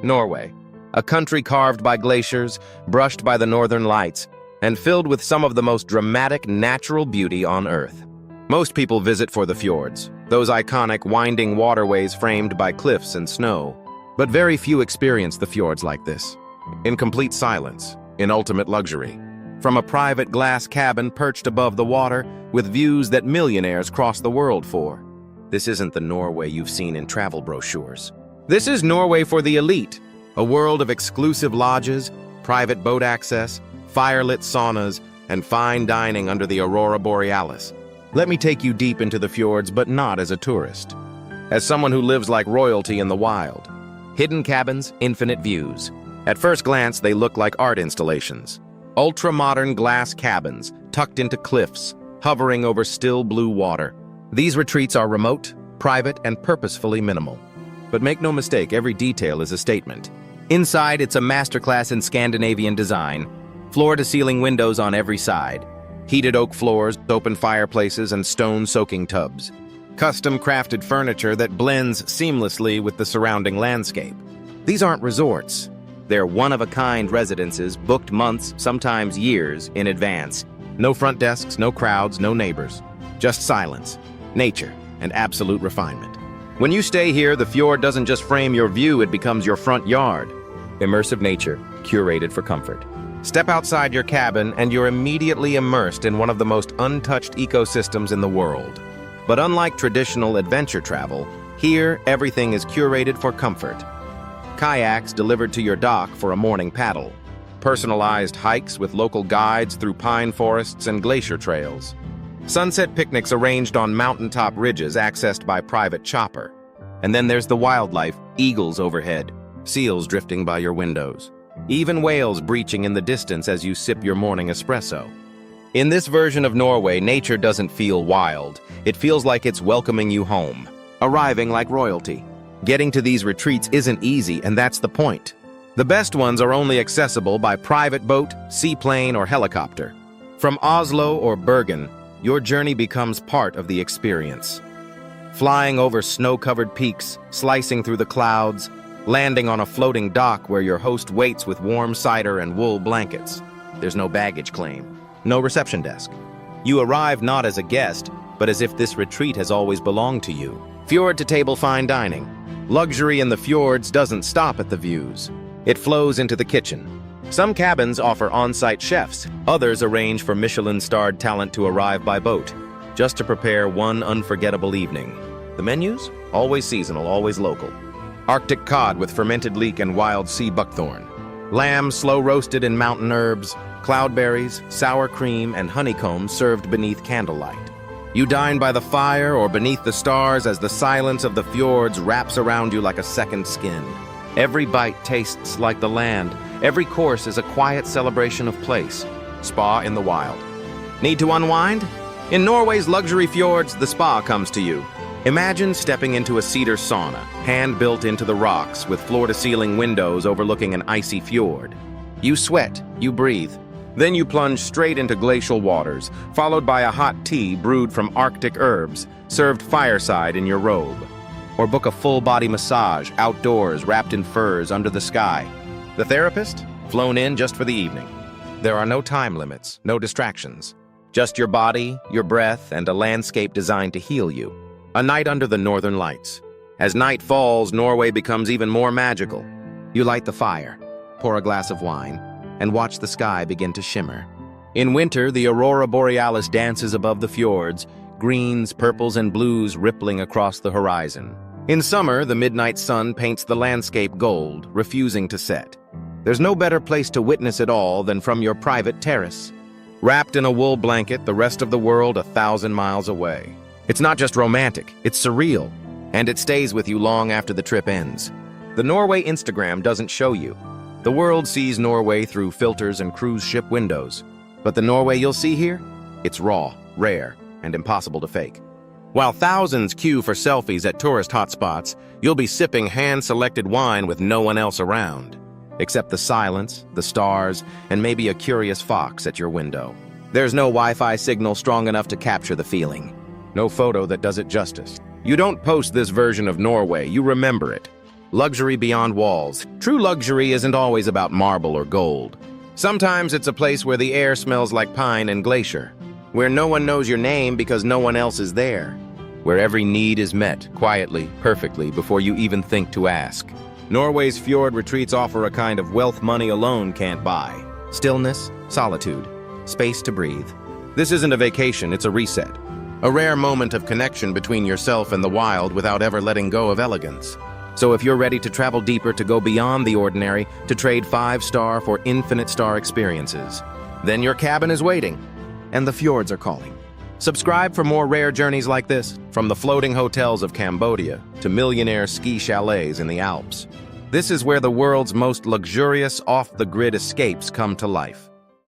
Norway, a country carved by glaciers, brushed by the northern lights, and filled with some of the most dramatic natural beauty on Earth. Most people visit for the fjords, those iconic winding waterways framed by cliffs and snow. But very few experience the fjords like this, in complete silence, in ultimate luxury. From a private glass cabin perched above the water, with views that millionaires cross the world for. This isn't the Norway you've seen in travel brochures. This is Norway for the elite, a world of exclusive lodges, private boat access, firelit saunas, and fine dining under the aurora borealis. Let me take you deep into the fjords, but not as a tourist. As someone who lives like royalty in the wild. Hidden cabins, infinite views. At first glance, they look like art installations. Ultra-modern glass cabins, tucked into cliffs, hovering over still blue water. These retreats are remote, private, and purposefully minimal. But make no mistake, every detail is a statement. Inside, it's a masterclass in Scandinavian design. Floor-to-ceiling windows on every side. Heated oak floors, open fireplaces, and stone-soaking tubs. Custom-crafted furniture that blends seamlessly with the surrounding landscape. These aren't resorts. They're one-of-a-kind residences booked months, sometimes years, in advance. No front desks, no crowds, no neighbors. Just silence, nature, and absolute refinement. When you stay here, the fjord doesn't just frame your view, it becomes your front yard. Immersive nature, curated for comfort. Step outside your cabin and you're immediately immersed in one of the most untouched ecosystems in the world. But unlike traditional adventure travel, here everything is curated for comfort. Kayaks delivered to your dock for a morning paddle. Personalized hikes with local guides through pine forests and glacier trails. Sunset picnics arranged on mountaintop ridges accessed by private chopper. And then there's the wildlife, eagles overhead, seals drifting by your windows. Even whales breaching in the distance as you sip your morning espresso. In this version of Norway, nature doesn't feel wild. It feels like it's welcoming you home, arriving like royalty. Getting to these retreats isn't easy, and that's the point. The best ones are only accessible by private boat, seaplane, or helicopter. From Oslo or Bergen, your journey becomes part of the experience. Flying over snow-covered peaks, slicing through the clouds, landing on a floating dock where your host waits with warm cider and wool blankets. There's no baggage claim, no reception desk. You arrive not as a guest, but as if this retreat has always belonged to you. Fjord-to-table fine dining. Luxury in the fjords doesn't stop at the views. It flows into the kitchen. Some cabins offer on-site chefs. Others arrange for Michelin-starred talent to arrive by boat, just to prepare one unforgettable evening. The menus? Always seasonal, always local. Arctic cod with fermented leek and wild sea buckthorn. Lamb slow-roasted in mountain herbs, cloudberries, sour cream, and honeycomb served beneath candlelight. You dine by the fire or beneath the stars as the silence of the fjords wraps around you like a second skin. Every bite tastes like the land. Every course is a quiet celebration of place. Spa in the wild. Need to unwind? In Norway's luxury fjords, the spa comes to you. Imagine stepping into a cedar sauna, hand-built into the rocks with floor-to-ceiling windows overlooking an icy fjord. You sweat, you breathe. Then you plunge straight into glacial waters, followed by a hot tea brewed from Arctic herbs, served fireside in your robe. Or book a full-body massage, outdoors, wrapped in furs, under the sky. The therapist? Flown in just for the evening. There are no time limits, no distractions. Just your body, your breath, and a landscape designed to heal you. A night under the northern lights. As night falls, Norway becomes even more magical. You light the fire, pour a glass of wine, and watch the sky begin to shimmer. In winter, the aurora borealis dances above the fjords, greens, purples, and blues rippling across the horizon. In summer, the midnight sun paints the landscape gold, refusing to set. There's no better place to witness it all than from your private terrace. Wrapped in a wool blanket, the rest of the world 1,000 miles away. It's not just romantic, it's surreal, and it stays with you long after the trip ends. The Norway Instagram doesn't show you. The world sees Norway through filters and cruise ship windows. But the Norway you'll see here? It's raw, rare, and impossible to fake. While thousands queue for selfies at tourist hotspots, you'll be sipping hand-selected wine with no one else around. Except the silence, the stars, and maybe a curious fox at your window. There's no Wi-Fi signal strong enough to capture the feeling. No photo that does it justice. You don't post this version of Norway, you remember it. Luxury beyond walls. True luxury isn't always about marble or gold. Sometimes it's a place where the air smells like pine and glacier, where no one knows your name because no one else is there, where every need is met, quietly, perfectly, before you even think to ask. Norway's fjord retreats offer a kind of wealth money alone can't buy. Stillness, solitude, space to breathe. This isn't a vacation, it's a reset. A rare moment of connection between yourself and the wild without ever letting go of elegance. So if you're ready to travel deeper, to go beyond the ordinary, to trade 5-star for infinite-star experiences, then your cabin is waiting, and the fjords are calling. Subscribe for more rare journeys like this, from the floating hotels of Cambodia to millionaire ski chalets in the Alps. This is where the world's most luxurious off-the-grid escapes come to life.